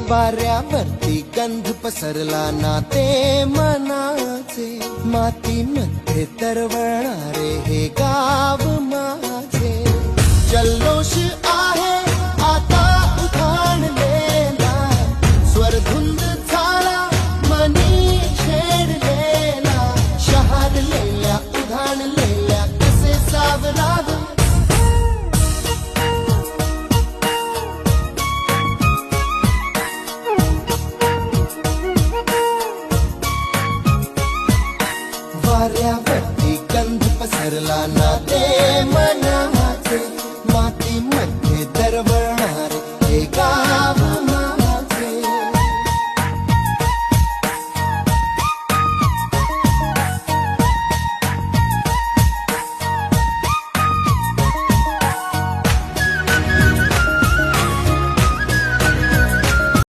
वाऱ्यावरती गंध पसरला ना ते मनाचे, मातीमध्ये तरवळणारे हे गाव माझे. जल्लोष